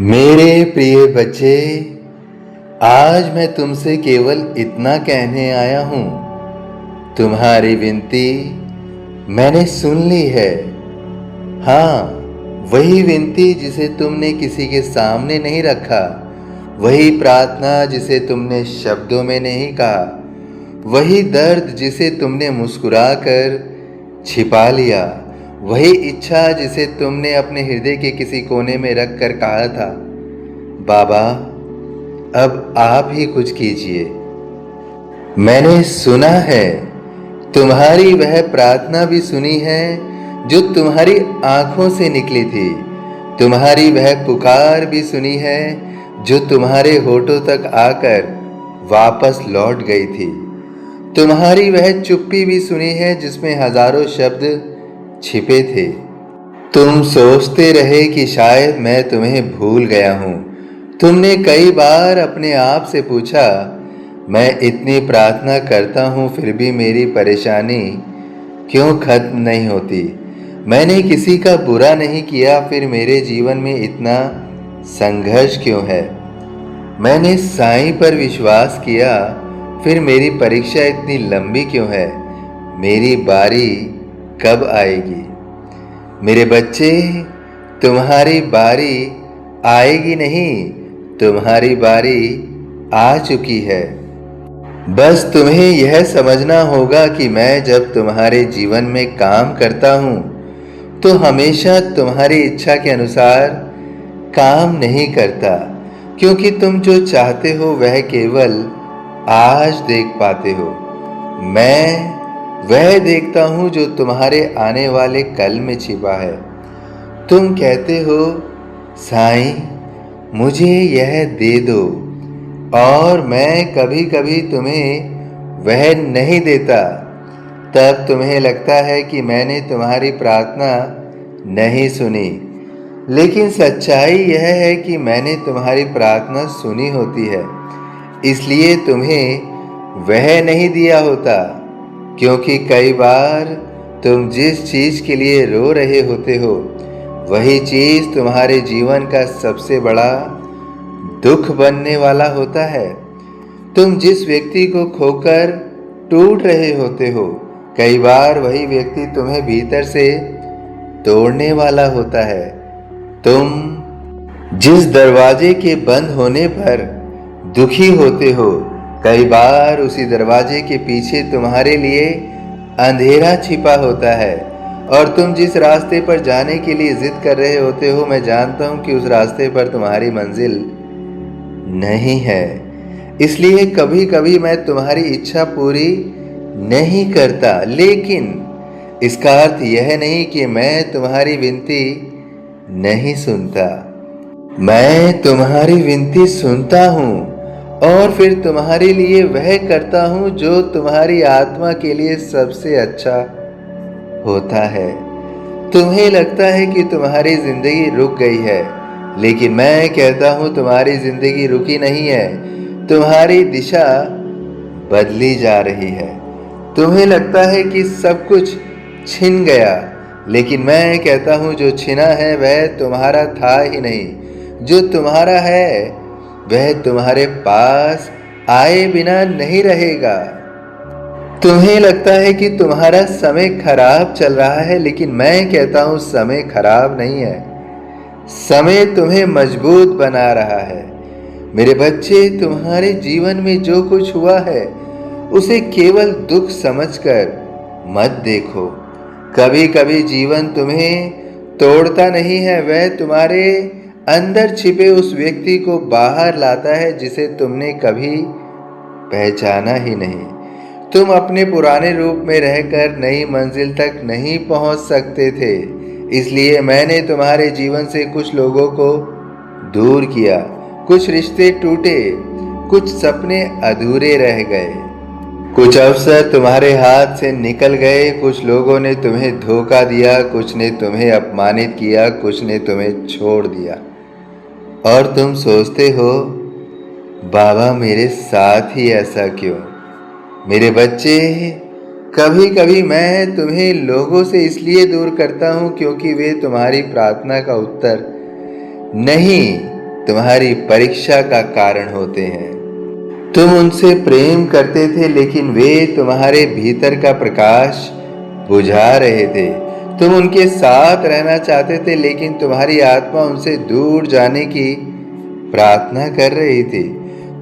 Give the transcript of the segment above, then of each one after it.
मेरे प्रिय बच्चे, आज मैं तुमसे केवल इतना कहने आया हूँ। तुम्हारी विनती मैंने सुन ली है। हाँ, वही विनती जिसे तुमने किसी के सामने नहीं रखा, वही प्रार्थना जिसे तुमने शब्दों में नहीं कहा, वही दर्द जिसे तुमने मुस्कुराकर छिपा लिया, वही इच्छा जिसे तुमने अपने हृदय के किसी कोने में रख कर कहा था, बाबा अब आप ही कुछ कीजिए। मैंने सुना है, तुम्हारी वह प्रार्थना भी सुनी है जो तुम्हारी आंखों से निकली थी। तुम्हारी वह पुकार भी सुनी है जो तुम्हारे होठों तक आकर वापस लौट गई थी। तुम्हारी वह चुप्पी भी सुनी है जिसमें हजारों शब्द छिपे थे। तुम सोचते रहे कि शायद मैं तुम्हें भूल गया हूँ। तुमने कई बार अपने आप से पूछा, मैं इतनी प्रार्थना करता हूँ फिर भी मेरी परेशानी क्यों खत्म नहीं होती। मैंने किसी का बुरा नहीं किया फिर मेरे जीवन में इतना संघर्ष क्यों है। मैंने साईं पर विश्वास किया फिर मेरी परीक्षा इतनी लंबी क्यों है। मेरी बारी कब आएगी। मेरे बच्चे, तुम्हारी बारी आएगी नहीं, तुम्हारी बारी आ चुकी है। बस तुम्हें यह समझना होगा कि मैं जब तुम्हारे जीवन में काम करता हूँ तो हमेशा तुम्हारी इच्छा के अनुसार काम नहीं करता, क्योंकि तुम जो चाहते हो वह केवल आज देख पाते हो। मैं वह देखता हूँ जो तुम्हारे आने वाले कल में छिपा है। तुम कहते हो, साईं मुझे यह दे दो, और मैं कभी कभी तुम्हें वह नहीं देता। तब तुम्हें लगता है कि मैंने तुम्हारी प्रार्थना नहीं सुनी, लेकिन सच्चाई यह है कि मैंने तुम्हारी प्रार्थना सुनी होती है, इसलिए तुम्हें वह नहीं दिया होता। क्योंकि कई बार तुम जिस चीज़ के लिए रो रहे होते हो वही चीज़ तुम्हारे जीवन का सबसे बड़ा दुख बनने वाला होता है। तुम जिस व्यक्ति को खोकर टूट रहे होते हो कई बार वही व्यक्ति तुम्हें भीतर से तोड़ने वाला होता है। तुम जिस दरवाजे के बंद होने पर दुखी होते हो कई बार उसी दरवाजे के पीछे तुम्हारे लिए अंधेरा छिपा होता है। और तुम जिस रास्ते पर जाने के लिए जिद कर रहे होते हो, मैं जानता हूं कि उस रास्ते पर तुम्हारी मंजिल नहीं है। इसलिए कभी कभी मैं तुम्हारी इच्छा पूरी नहीं करता, लेकिन इसका अर्थ यह नहीं कि मैं तुम्हारी विनती नहीं सुनता। मैं तुम्हारी विनती सुनता हूँ और फिर तुम्हारे लिए वह करता हूँ जो तुम्हारी आत्मा के लिए सबसे अच्छा होता है। तुम्हें लगता है कि तुम्हारी जिंदगी रुक गई है, लेकिन मैं कहता हूँ तुम्हारी जिंदगी रुकी नहीं है, तुम्हारी दिशा बदली जा रही है। तुम्हें लगता है कि सब कुछ छिन गया, लेकिन मैं कहता हूँ जो छिना है वह तुम्हारा था ही नहीं, जो तुम्हारा है वह तुम्हारे पास आए बिना नहीं रहेगा। तुम्हें लगता है कि तुम्हारा समय खराब चल रहा है, लेकिन मैं कहता हूँ समय खराब नहीं है, समय तुम्हें मजबूत बना रहा है। मेरे बच्चे, तुम्हारे जीवन में जो कुछ हुआ है उसे केवल दुख समझकर मत देखो। कभी कभी जीवन तुम्हें तोड़ता नहीं है, वह तुम्हारे अंदर छिपे उस व्यक्ति को बाहर लाता है जिसे तुमने कभी पहचाना ही नहीं। तुम अपने पुराने रूप में रहकर नई मंजिल तक नहीं पहुंच सकते थे, इसलिए मैंने तुम्हारे जीवन से कुछ लोगों को दूर किया, कुछ रिश्ते टूटे, कुछ सपने अधूरे रह गए, कुछ अवसर तुम्हारे हाथ से निकल गए, कुछ लोगों ने तुम्हें धोखा दिया, कुछ ने तुम्हें अपमानित किया, कुछ ने तुम्हें छोड़ दिया। और तुम सोचते हो, बाबा मेरे साथ ही ऐसा क्यों। मेरे बच्चे, कभी कभी मैं तुम्हें लोगों से इसलिए दूर करता हूँ क्योंकि वे तुम्हारी प्रार्थना का उत्तर नहीं तुम्हारी परीक्षा का कारण होते हैं। तुम उनसे प्रेम करते थे, लेकिन वे तुम्हारे भीतर का प्रकाश बुझा रहे थे। तुम उनके साथ रहना चाहते थे, लेकिन तुम्हारी आत्मा उनसे दूर जाने की प्रार्थना कर रही थी।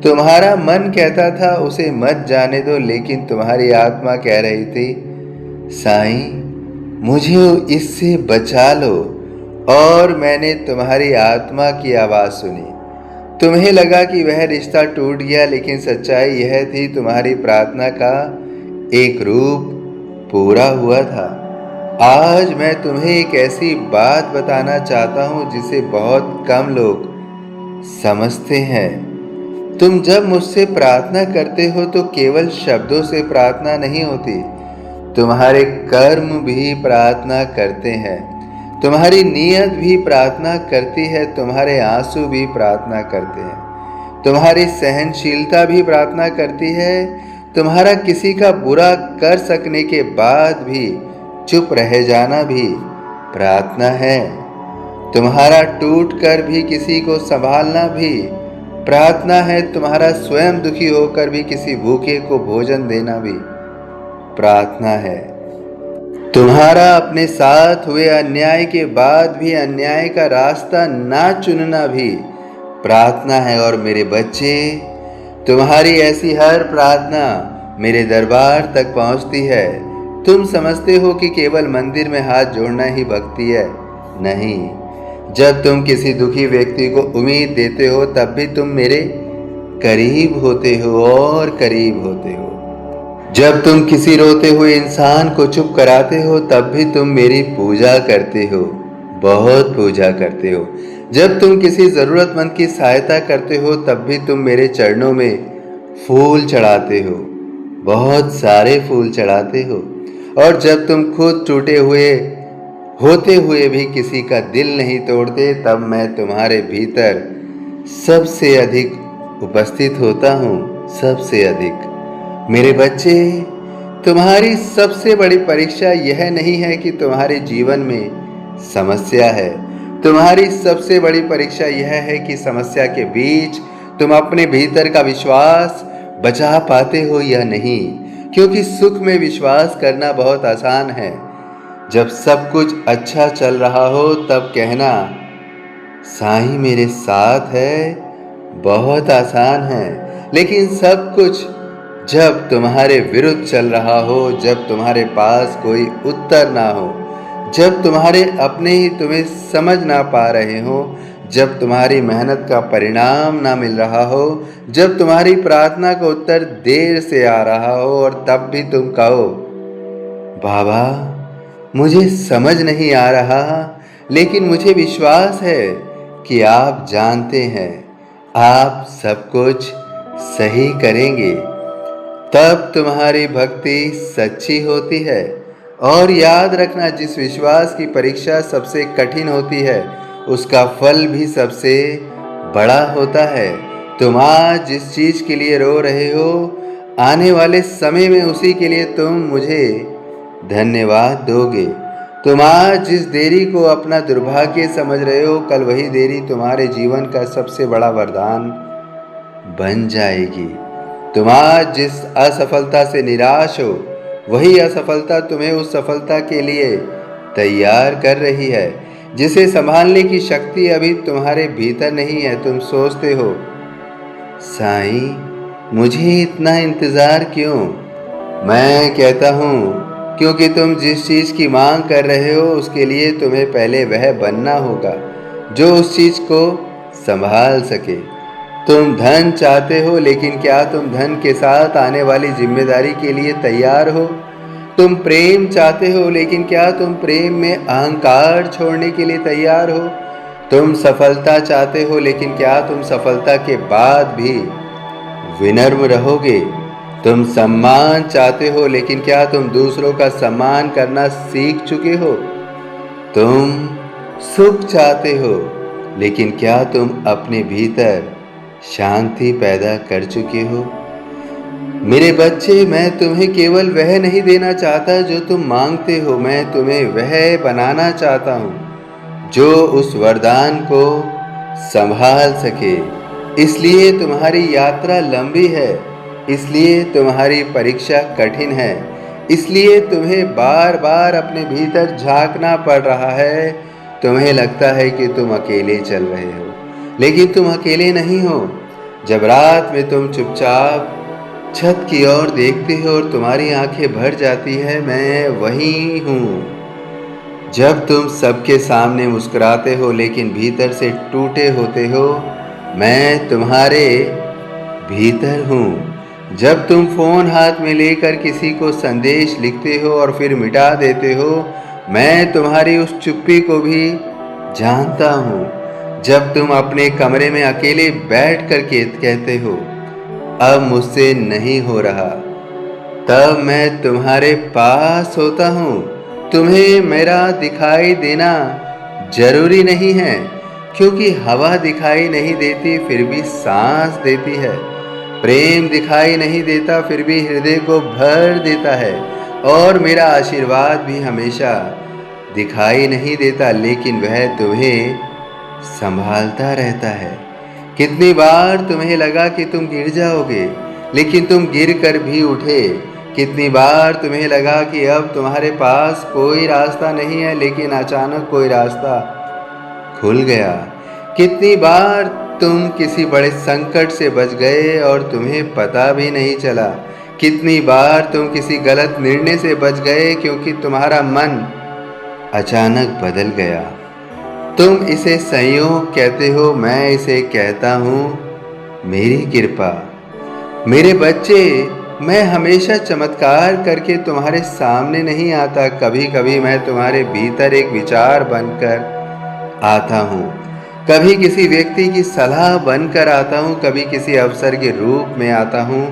तुम्हारा मन कहता था उसे मत जाने दो, लेकिन तुम्हारी आत्मा कह रही थी, साईं मुझे इससे बचा लो। और मैंने तुम्हारी आत्मा की आवाज़ सुनी। तुम्हें लगा कि वह रिश्ता टूट गया, लेकिन सच्चाई यह थी, तुम्हारी प्रार्थना का एक रूप पूरा हुआ था। आज मैं तुम्हें एक ऐसी बात बताना चाहता हूँ जिसे बहुत कम लोग समझते हैं। तुम जब मुझसे प्रार्थना करते हो तो केवल शब्दों से प्रार्थना नहीं होती, तुम्हारे कर्म भी प्रार्थना करते हैं, तुम्हारी नीयत भी प्रार्थना करती है, तुम्हारे आंसू भी प्रार्थना करते हैं, तुम्हारी सहनशीलता भी प्रार्थना करती है, तुम्हारा किसी का बुरा कर सकने के बाद भी चुप रह जाना भी प्रार्थना है, तुम्हारा टूट कर भी किसी को संभालना भी प्रार्थना है, तुम्हारा स्वयं दुखी होकर भी किसी भूखे को भोजन देना भी प्रार्थना है, तुम्हारा अपने साथ हुए अन्याय के बाद भी अन्याय का रास्ता ना चुनना भी प्रार्थना है। और मेरे बच्चे, तुम्हारी ऐसी हर प्रार्थना मेरे दरबार तक पहुंचती है। तुम समझते हो कि केवल मंदिर में हाथ जोड़ना ही भक्ति है, नहीं। जब तुम किसी दुखी व्यक्ति को उम्मीद देते हो, तब भी तुम मेरे करीब होते हो और करीब होते हो। जब तुम किसी रोते हुए इंसान को चुप कराते हो, तब भी तुम मेरी पूजा करते हो, बहुत पूजा करते हो। जब तुम किसी ज़रूरतमंद की सहायता करते हो, तब भी तुम मेरे चरणों में फूल चढ़ाते हो, बहुत सारे फूल चढ़ाते हो। और जब तुम खुद टूटे हुए होते हुए भी किसी का दिल नहीं तोड़ते, तब मैं तुम्हारे भीतर सबसे अधिक उपस्थित होता हूँ, सबसे अधिक। मेरे बच्चे, तुम्हारी सबसे बड़ी परीक्षा यह नहीं है कि तुम्हारे जीवन में समस्या है। तुम्हारी सबसे बड़ी परीक्षा यह है कि समस्या के बीच तुम अपने भीतर का विश्वास बचा पाते हो या नहीं। क्योंकि सुख में विश्वास करना बहुत आसान है। जब सब कुछ अच्छा चल रहा हो, तब कहना साईं मेरे साथ है, बहुत आसान है। लेकिन सब कुछ जब तुम्हारे विरुद्ध चल रहा हो, जब तुम्हारे पास कोई उत्तर ना हो, जब तुम्हारे अपने ही तुम्हें समझ ना पा रहे हो, जब तुम्हारी मेहनत का परिणाम ना मिल रहा हो, जब तुम्हारी प्रार्थना का उत्तर देर से आ रहा हो, और तब भी तुम कहो बाबा मुझे समझ नहीं आ रहा, लेकिन मुझे विश्वास है कि आप जानते हैं, आप सब कुछ सही करेंगे। तब तुम्हारी भक्ति सच्ची होती है। और याद रखना, जिस विश्वास की परीक्षा सबसे कठिन होती है, उसका फल भी सबसे बड़ा होता है। तुम आज जिस चीज़ के लिए रो रहे हो, आने वाले समय में उसी के लिए तुम मुझे धन्यवाद दोगे। तुम आज जिस देरी को अपना दुर्भाग्य समझ रहे हो, कल वही देरी तुम्हारे जीवन का सबसे बड़ा वरदान बन जाएगी। तुम आज जिस असफलता से निराश हो, वही असफलता तुम्हें उस सफलता के लिए तैयार कर रही है, जिसे संभालने की शक्ति अभी तुम्हारे भीतर नहीं है। तुम सोचते हो साईं मुझे इतना इंतज़ार क्यों? मैं कहता हूँ क्योंकि तुम जिस चीज़ की मांग कर रहे हो, उसके लिए तुम्हें पहले वह बनना होगा जो उस चीज़ को संभाल सके। तुम धन चाहते हो, लेकिन क्या तुम धन के साथ आने वाली जिम्मेदारी के लिए तैयार हो? तुम प्रेम चाहते हो, लेकिन क्या तुम प्रेम में अहंकार छोड़ने के लिए तैयार हो? तुम सफलता चाहते हो, लेकिन क्या तुम सफलता के बाद भी विनम्र रहोगे? तुम सम्मान चाहते हो, लेकिन क्या तुम दूसरों का सम्मान करना सीख चुके हो? तुम सुख चाहते हो, लेकिन क्या तुम अपने भीतर शांति पैदा कर चुके हो? मेरे बच्चे, मैं तुम्हें केवल वह नहीं देना चाहता जो तुम मांगते हो, मैं तुम्हें वह बनाना चाहता हूँ जो उस वरदान को संभाल सके। इसलिए तुम्हारी यात्रा लंबी है, इसलिए तुम्हारी परीक्षा कठिन है, इसलिए तुम्हें बार बार अपने भीतर झांकना पड़ रहा है। तुम्हें लगता है कि तुम अकेले चल रहे हो, लेकिन तुम अकेले नहीं हो। जब रात में तुम चुपचाप छत की ओर देखते हो और तुम्हारी आंखें भर जाती है, मैं वही हूँ। जब तुम सबके सामने मुस्कुराते हो लेकिन भीतर से टूटे होते हो, मैं तुम्हारे भीतर हूँ। जब तुम फोन हाथ में लेकर किसी को संदेश लिखते हो और फिर मिटा देते हो, मैं तुम्हारी उस चुप्पी को भी जानता हूँ। जब तुम अपने कमरे में अकेले बैठ कर के कहते हो अब मुझसे नहीं हो रहा, तब मैं तुम्हारे पास होता हूँ। तुम्हें मेरा दिखाई देना जरूरी नहीं है, क्योंकि हवा दिखाई नहीं देती फिर भी सांस देती है। प्रेम दिखाई नहीं देता फिर भी हृदय को भर देता है। और मेरा आशीर्वाद भी हमेशा दिखाई नहीं देता, लेकिन वह तुम्हें संभालता रहता है। कितनी बार तुम्हें लगा कि तुम गिर जाओगे, लेकिन तुम गिर कर भी उठे। कितनी बार तुम्हें लगा कि अब तुम्हारे पास कोई रास्ता नहीं है, लेकिन अचानक कोई रास्ता खुल गया। कितनी बार तुम किसी बड़े संकट से बच गए और तुम्हें पता भी नहीं चला। कितनी बार तुम किसी गलत निर्णय से बच गए क्योंकि तुम्हारा मन अचानक बदल गया। तुम इसे संयोग कहते हो, मैं इसे कहता हूँ मेरी कृपा। मेरे बच्चे, मैं हमेशा चमत्कार करके तुम्हारे सामने नहीं आता। कभी कभी मैं तुम्हारे भीतर एक विचार बनकर आता हूँ, कभी किसी व्यक्ति की सलाह बनकर आता हूँ, कभी किसी अवसर के रूप में आता हूँ,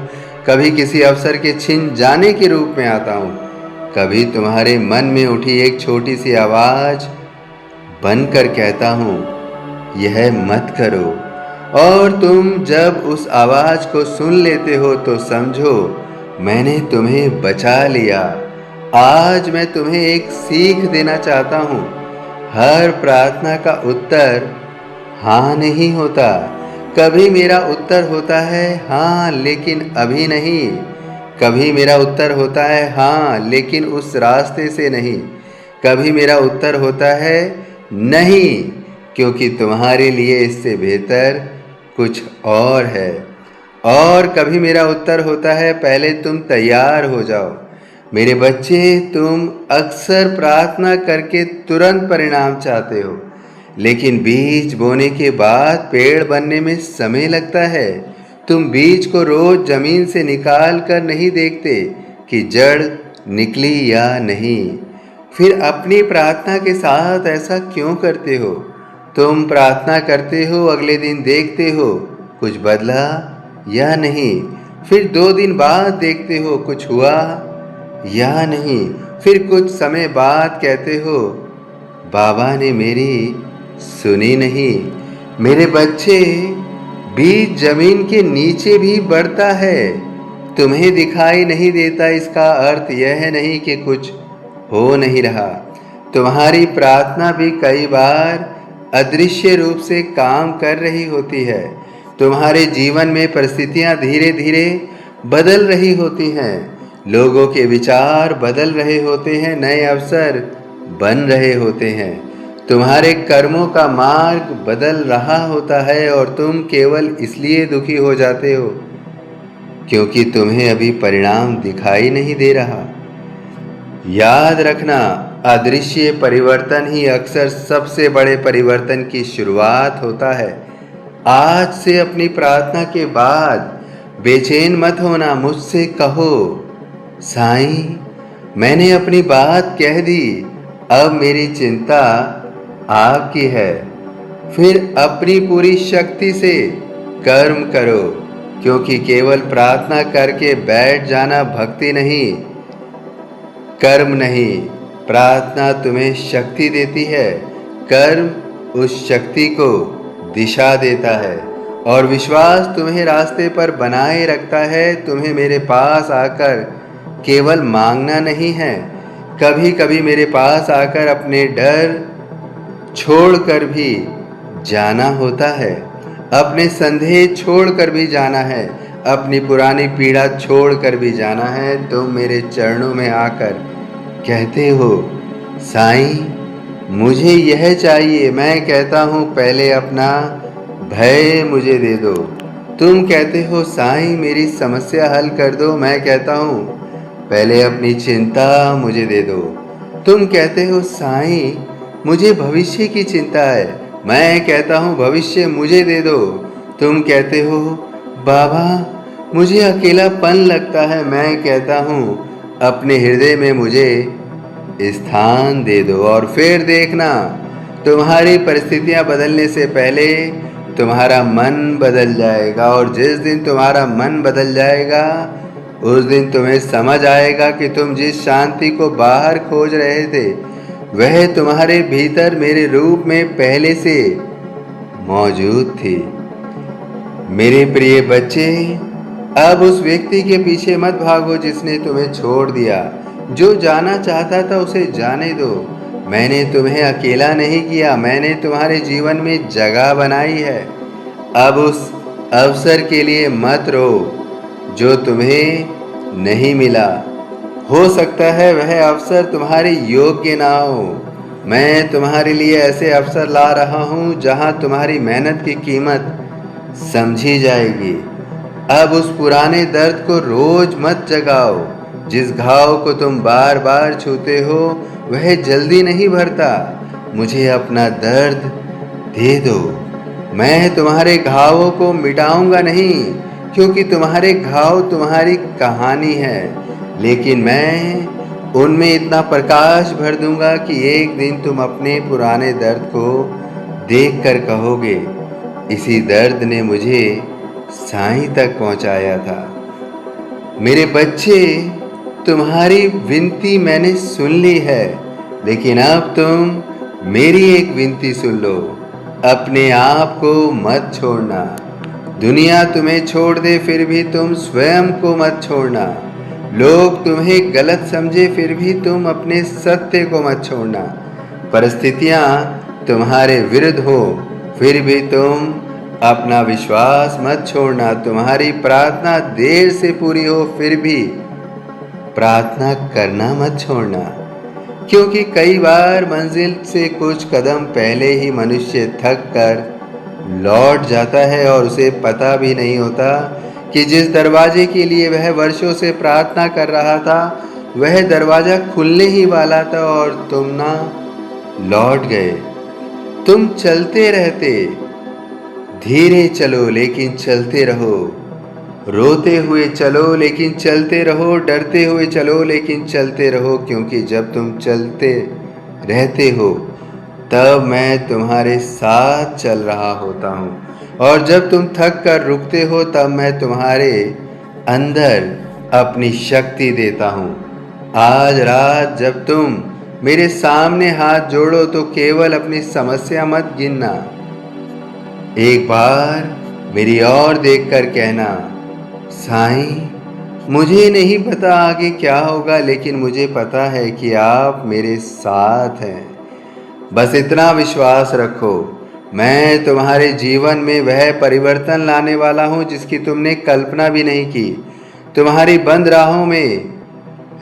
कभी किसी अवसर के छिन जाने के रूप में आता हूँ, कभी तुम्हारे मन में उठी एक छोटी सी आवाज़ बनकर कहता हूँ यह मत करो। और तुम जब उस आवाज़ को सुन लेते हो तो समझो मैंने तुम्हें बचा लिया। आज मैं तुम्हें एक सीख देना चाहता हूँ। हर प्रार्थना का उत्तर हाँ नहीं होता। कभी मेरा उत्तर होता है हाँ, लेकिन अभी नहीं। कभी मेरा उत्तर होता है हाँ, लेकिन उस रास्ते से नहीं। कभी मेरा उत्तर होता है नहीं, क्योंकि तुम्हारे लिए इससे बेहतर कुछ और है। और कभी मेरा उत्तर होता है पहले तुम तैयार हो जाओ। मेरे बच्चे, तुम अक्सर प्रार्थना करके तुरंत परिणाम चाहते हो, लेकिन बीज बोने के बाद पेड़ बनने में समय लगता है। तुम बीज को रोज जमीन से निकाल कर नहीं देखते कि जड़ निकली या नहीं। फिर अपनी प्रार्थना के साथ ऐसा क्यों करते हो? तुम प्रार्थना करते हो, अगले दिन देखते हो कुछ बदला या नहीं। फिर 2 दिन बाद देखते हो कुछ हुआ या नहीं। फिर कुछ समय बाद कहते हो बाबा ने मेरी सुनी नहीं। मेरे बच्चे, बीज जमीन के नीचे भी बढ़ता है। तुम्हें दिखाई नहीं देता, इसका अर्थ यह नहीं कि कुछ हो नहीं रहा। तुम्हारी प्रार्थना भी कई बार अदृश्य रूप से काम कर रही होती है। तुम्हारे जीवन में परिस्थितियां धीरे धीरे बदल रही होती हैं, लोगों के विचार बदल रहे होते हैं, नए अवसर बन रहे होते हैं। तुम्हारे कर्मों का मार्ग बदल रहा होता है और तुम केवल इसलिए दुखी हो जाते हो क्योंकि तुम्हें अभी परिणाम दिखाई नहीं दे रहा। याद रखना, अदृश्य परिवर्तन ही अक्सर सबसे बड़े परिवर्तन की शुरुआत होता है। आज से अपनी प्रार्थना के बाद बेचैन मत होना। मुझसे कहो साईं, मैंने अपनी बात कह दी, अब मेरी चिंता आपकी है। फिर अपनी पूरी शक्ति से कर्म करो, क्योंकि केवल प्रार्थना करके बैठ जाना भक्ति नहीं, कर्म नहीं। प्रार्थना तुम्हें शक्ति देती है, कर्म उस शक्ति को दिशा देता है, और विश्वास तुम्हें रास्ते पर बनाए रखता है। तुम्हें मेरे पास आकर केवल मांगना नहीं है, कभी कभी मेरे पास आकर अपने डर छोड़कर भी जाना होता है, अपने संदेह छोड़कर भी जाना है, अपनी पुरानी पीड़ा छोड़कर भी जाना है। तुम मेरे चरणों में आकर कहते हो, साईं मुझे यह चाहिए। मैं कहता हूँ पहले अपना भय मुझे दे दो। तुम कहते हो साईं मेरी समस्या हल कर दो। मैं कहता हूँ पहले अपनी चिंता मुझे दे दो। तुम कहते हो साईं मुझे भविष्य की चिंता है। मैं कहता हूँ भविष्य मुझे दे दो। तुम कहते हो बाबा मुझे अकेलापन लगता है। मैं कहता हूँ अपने हृदय में मुझे स्थान दे दो। और फिर देखना तुम्हारी परिस्थितियां बदलने से पहले तुम्हारा मन बदल जाएगा। और जिस दिन तुम्हारा मन बदल जाएगा उस दिन तुम्हें समझ आएगा कि तुम जिस शांति को बाहर खोज रहे थे वह तुम्हारे भीतर मेरे रूप में पहले से मौजूद थी। मेरे प्रिय बच्चे, अब उस व्यक्ति के पीछे मत भागो जिसने तुम्हें छोड़ दिया। जो जाना चाहता था उसे जाने दो। मैंने तुम्हें अकेला नहीं किया, मैंने तुम्हारे जीवन में जगह बनाई है। अब उस अवसर के लिए मत रो जो तुम्हें नहीं मिला। हो सकता है वह अवसर तुम्हारे योग्य ना हो। मैं तुम्हारे लिए ऐसे अवसर ला रहा हूँ जहाँ तुम्हारी मेहनत की कीमत समझी जाएगी। अब उस पुराने दर्द को रोज मत जगाओ। जिस घाव को तुम बार बार छूते हो वह जल्दी नहीं भरता। मुझे अपना दर्द दे दो। मैं तुम्हारे घावों को मिटाऊंगा नहीं, क्योंकि तुम्हारे घाव तुम्हारी कहानी है, लेकिन मैं उनमें इतना प्रकाश भर दूंगा कि एक दिन तुम अपने पुराने दर्द को देखकर कहोगे, इसी दर्द ने मुझे साईं तक पहुंचाया था। मेरे बच्चे, तुम्हारी विनती मैंने सुन ली है, लेकिन अब तुम मेरी एक विनती सुन लो। अपने आप को मत छोड़ना। दुनिया तुम्हें छोड़ दे फिर भी तुम स्वयं को मत छोड़ना। लोग तुम्हें गलत समझे फिर भी तुम अपने सत्य को मत छोड़ना। परिस्थितियां तुम्हारे विरुद्ध हो फिर भी तुम अपना विश्वास मत छोड़ना। तुम्हारी प्रार्थना देर से पूरी हो फिर भी प्रार्थना करना मत छोड़ना, क्योंकि कई बार मंजिल से कुछ कदम पहले ही मनुष्य थक कर लौट जाता है और उसे पता भी नहीं होता कि जिस दरवाजे के लिए वह वर्षों से प्रार्थना कर रहा था वह दरवाजा खुलने ही वाला था और तुम ना लौट गए। तुम चलते रहते, धीरे चलो लेकिन चलते रहो, रोते हुए चलो लेकिन चलते रहो, डरते हुए चलो लेकिन चलते रहो, क्योंकि जब तुम चलते रहते हो तब मैं तुम्हारे साथ चल रहा होता हूँ, और जब तुम थक कर रुकते हो तब मैं तुम्हारे अंदर अपनी शक्ति देता हूँ। आज रात जब तुम मेरे सामने हाथ जोड़ो तो केवल अपनी समस्या मत गिनना, एक बार मेरी ओर देखकर कहना, साईं मुझे नहीं पता आगे क्या होगा, लेकिन मुझे पता है कि आप मेरे साथ हैं। बस इतना विश्वास रखो, मैं तुम्हारे जीवन में वह परिवर्तन लाने वाला हूँ जिसकी तुमने कल्पना भी नहीं की। तुम्हारी बंद राहों में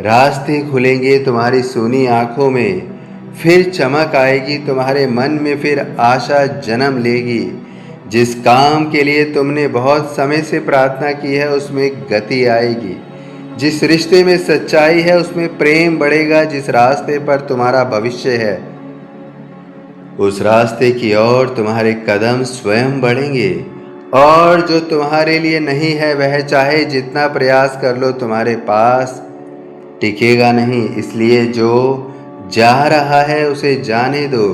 रास्ते खुलेंगे, तुम्हारी सूनी आंखों में फिर चमक आएगी, तुम्हारे मन में फिर आशा जन्म लेगी। जिस काम के लिए तुमने बहुत समय से प्रार्थना की है उसमें गति आएगी। जिस रिश्ते में सच्चाई है उसमें प्रेम बढ़ेगा। जिस रास्ते पर तुम्हारा भविष्य है उस रास्ते की ओर तुम्हारे कदम स्वयं बढ़ेंगे, और जो तुम्हारे लिए नहीं है वह चाहे जितना प्रयास कर लो तुम्हारे पास टिकेगा नहीं। इसलिए जो जा रहा है उसे जाने दो,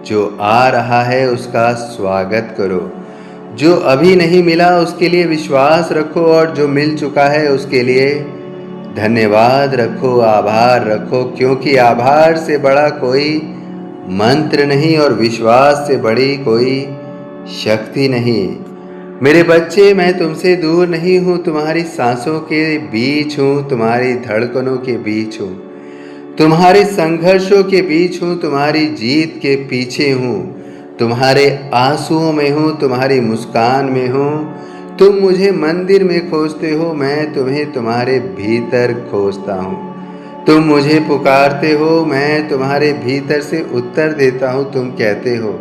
जो आ रहा है उसका स्वागत करो। जो अभी नहीं मिला उसके लिए विश्वास रखो, और जो मिल चुका है उसके लिए धन्यवाद रखो, आभार रखो, क्योंकि आभार से बड़ा कोई मंत्र नहीं और विश्वास से बड़ी कोई शक्ति नहीं। मेरे बच्चे, मैं तुमसे दूर नहीं हूँ, तुम्हारी सांसों के बीच हूँ, तुम्हारी धड़कनों के बीच हूँ, तुम्हारे संघर्षों के बीच हूँ, तुम्हारी जीत के पीछे हूँ। तुम्हारे आंसुओं में हूँ, तुम्हारी मुस्कान में हूँ। तुम मुझे मंदिर में खोजते हो, मैं तुम्हें तुम्हारे भीतर खोजता हूँ। तुम मुझे पुकारते हो, मैं तुम्हारे भीतर से उत्तर देता हूँ। तुम कहते हो,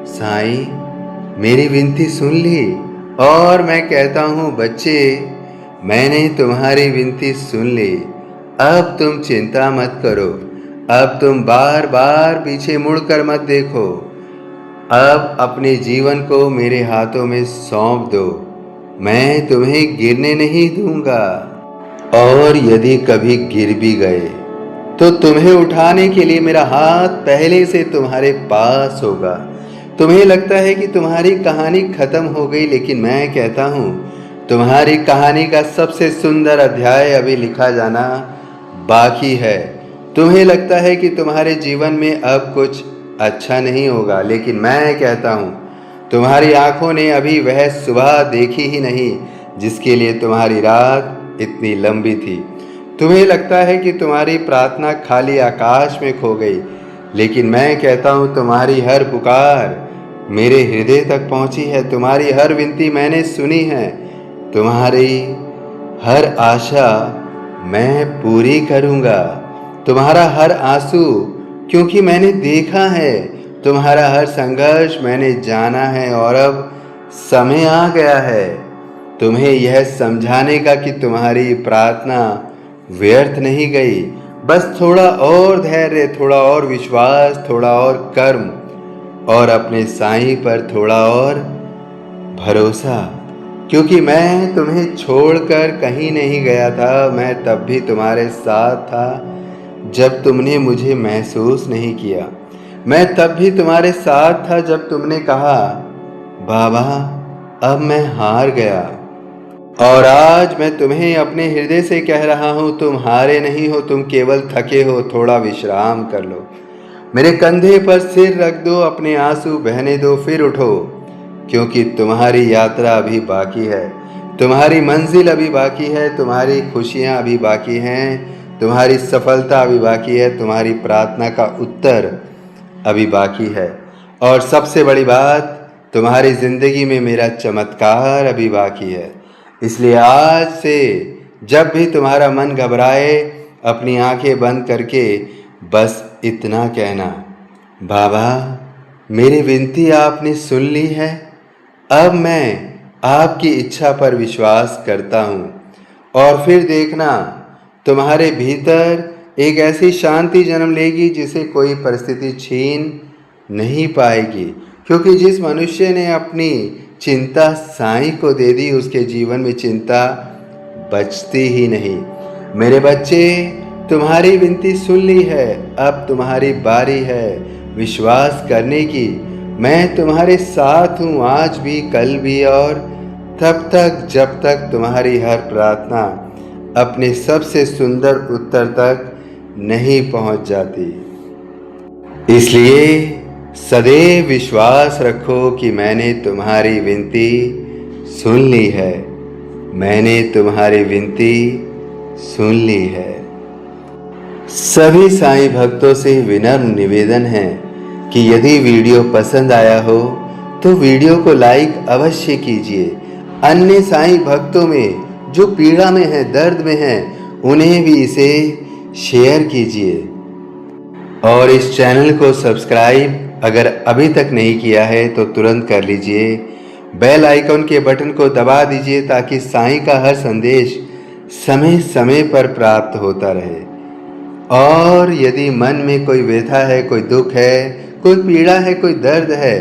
साईं मेरी विनती सुन ली। और मैं कहता हूँ, बच्चे मैंने तुम्हारी विनती सुन ली। अब तुम चिंता मत करो, अब तुम बार बार पीछे मुड़कर मत देखो। अब अपने जीवन को मेरे हाथों में सौंप दो, मैं तुम्हें गिरने नहीं दूंगा। और यदि कभी गिर भी गए तो तुम्हें उठाने के लिए मेरा हाथ पहले से तुम्हारे पास होगा। तुम्हें लगता है कि तुम्हारी कहानी खत्म हो गई, लेकिन मैं कहता हूँ तुम्हारी कहानी का सबसे सुंदर अध्याय अभी लिखा जाना बाकी है। तुम्हें लगता है कि तुम्हारे जीवन में अब कुछ अच्छा नहीं होगा, लेकिन मैं कहता हूँ तुम्हारी आंखों ने अभी वह सुबह देखी ही नहीं जिसके लिए तुम्हारी रात इतनी लंबी थी। तुम्हें लगता है कि तुम्हारी प्रार्थना खाली आकाश में खो गई, लेकिन मैं कहता हूँ तुम्हारी हर पुकार मेरे हृदय तक पहुँची है। तुम्हारी हर विनती मैंने सुनी है। तुम्हारी हर आशा मैं पूरी करूँगा। तुम्हारा हर आंसू क्योंकि मैंने देखा है, तुम्हारा हर संघर्ष मैंने जाना है। और अब समय आ गया है तुम्हें यह समझाने का कि तुम्हारी प्रार्थना व्यर्थ नहीं गई। बस थोड़ा और धैर्य, थोड़ा और विश्वास, थोड़ा और कर्म, और अपने साईं पर थोड़ा और भरोसा। क्योंकि मैं तुम्हें छोड़कर कहीं नहीं गया था, मैं तब भी तुम्हारे साथ था जब तुमने मुझे महसूस नहीं किया। मैं तब भी तुम्हारे साथ था जब तुमने कहा, बाबा अब मैं हार गया। और आज मैं तुम्हें अपने हृदय से कह रहा हूँ, तुम हारे नहीं हो, तुम केवल थके हो। थोड़ा विश्राम कर लो, मेरे कंधे पर सिर रख दो, अपने आंसू बहने दो, फिर उठो। क्योंकि तुम्हारी यात्रा अभी बाकी है, तुम्हारी मंजिल अभी बाकी है, तुम्हारी खुशियाँ अभी बाकी हैं, तुम्हारी सफलता अभी बाकी है, तुम्हारी प्रार्थना का उत्तर अभी बाकी है। और सबसे बड़ी बात, तुम्हारी ज़िंदगी में मेरा चमत्कार अभी बाकी है। इसलिए आज से जब भी तुम्हारा मन घबराए, अपनी आंखें बंद करके बस इतना कहना, बाबा मेरी विनती आपने सुन ली है, अब मैं आपकी इच्छा पर विश्वास करता हूँ। और फिर देखना तुम्हारे भीतर एक ऐसी शांति जन्म लेगी जिसे कोई परिस्थिति छीन नहीं पाएगी। क्योंकि जिस मनुष्य ने अपनी चिंता साईं को दे दी, उसके जीवन में चिंता बचती ही नहीं। मेरे बच्चे तुम्हारी विनती सुन ली है, अब तुम्हारी बारी है विश्वास करने की। मैं तुम्हारे साथ हूँ, आज भी, कल भी, और तब तक जब तक तुम्हारी हर प्रार्थना अपने सबसे सुंदर उत्तर तक नहीं पहुँच जाती। इसलिए सदैव विश्वास रखो कि मैंने तुम्हारी विनती सुन ली है, मैंने तुम्हारी विनती सुन ली है। सभी साईं भक्तों से विनम्र निवेदन है कि यदि वीडियो पसंद आया हो तो वीडियो को लाइक अवश्य कीजिए। अन्य साईं भक्तों में जो पीड़ा में हैं, दर्द में हैं, उन्हें भी इसे शेयर कीजिए। और इस चैनल को सब्सक्राइब अगर अभी तक नहीं किया है तो तुरंत कर लीजिए। बेल आइकॉन के बटन को दबा दीजिए ताकि साईं का हर संदेश समय समय पर प्राप्त होता रहे। और यदि मन में कोई व्यथा है, कोई दुख है, कोई पीड़ा है, कोई दर्द है,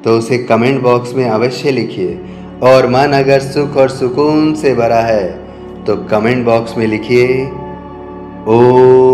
तो उसे कमेंट बॉक्स में अवश्य लिखिए। और मन अगर सुख और सुकून से भरा है तो कमेंट बॉक्स में लिखिए, ओम